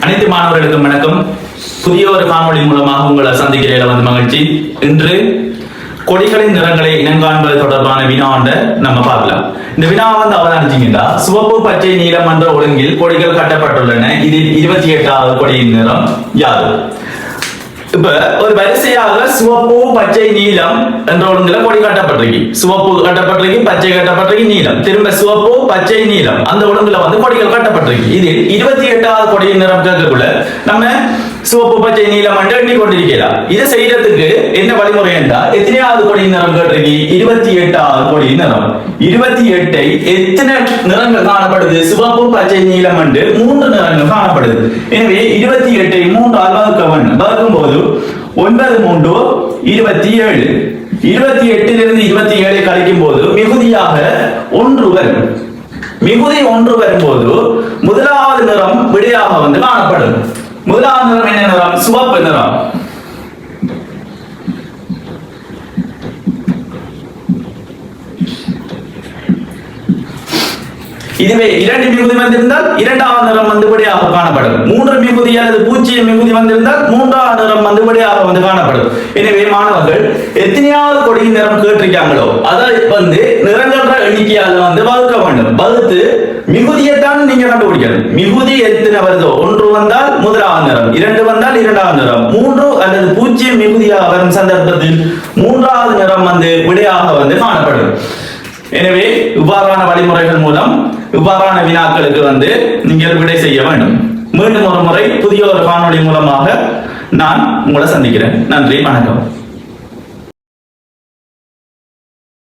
அனைத்து மாணவர்களுக்கும் வணக்கம். புதிய ஒரு காணொளி மூலமாக உங்களை சந்திக்கிறேன் வந்து மகிழ்ச்சி. இன்று கொடிகளின் நிறங்களை இனங்காண்பது தொடர்பான வினாண்ட நம்ம பார்க்கலாம். இந்த வினா வந்து அவதானிச்சீங்கன்னா, சிவப்பு பச்சை நீலம் என்ற ஒழுங்கில் கொடிகள் கட்டப்பட்டுள்ளன. இதில் 28வது கொடியின் நிறம் யாது? இப்ப ஒரு வரிசையாக சிவப்பு பச்சை நீலம் என்ற ஒழுங்குல கொடி கட்டப்பட்டிருக்கு. சிவப்பு கட்டப்பட்டிருக்கு, பச்சை கட்டப்பட்டிருக்கு, நீலம், திரும்ப சிவப்பு பச்சை நீலம் அந்த ஒழுங்குல வந்து கொடிகள் கட்டப்பட்டிருக்கு. இதில் 28வது கொடியின் நிறம் கேட்கக்குள்ள நம்ம சிவப்பு பச்சை நீலம் என்று எண்ணிக்கொண்டிருக்கலாம். இதை செய்யறதுக்கு என்ன வழிமுறை என்றால், எத்தனையாவது கொடியின் நிறம் கேட்டிருக்கு? 28வது கொடியின் நிறம். 28ஐ எத்தனை நிறங்கள் காணப்படுது? சிவப்பு பச்சை நீலம் என்று 3 நிறங்கள் காணப்படுது. எனவே 28ஐ 3ஆல் வகுக்கும் போது 9 3 27. 28 27 கழிக்கும் போது மிகுதியாக 1 வரும். மிகுதி 1 வரும்போது முதலாவது நிறம் விடையாக வந்து காணப்படும். முதலாவது நிறம் என்ன நிறம்? சிவப்பு நிறம். இதுவே 2 மிகுதி வந்திருந்தால் 2வது நிறம் வந்து விடையாக காணப்படும். 3 மிகுதி அல்லது 0 மிகுதி வந்திருந்தால் 3வது நிறம் வந்து விடையாக வந்து காணப்படும். எனவே மாணவர்கள் எத்தனையாவது கொடியின் நிறம் கேட்டிருக்காங்களோ அதை வந்து நிறங்கள எண்ணிக்கையால் வந்து வகுக்க வேண்டும். வகுத்து மிகுதியைத்தான் நீங்க கண்டுபிடிக்கணும். மிகுதி எத்தனை வருதோ, 1 வந்தால் முதலாவது நிறம், 2 வந்தால் 2வது நிறம், 3 அல்லது 0 மிகுதியாக வரும் சந்தர்ப்பத்தில் 3வது நிறம் வந்து விடையாக வந்து காணப்படும். எனவே இவ்வாறான வழிமுறைகள் மூலம் இவ்வாறான வினாக்களுக்கு வந்து நீங்கள் விடை செய்ய வேண்டும். மீண்டும் ஒரு முறை புதிய ஒரு காணொளி மூலமாக நான் உங்களை சந்திக்கிறேன். நன்றி, வணக்கம்.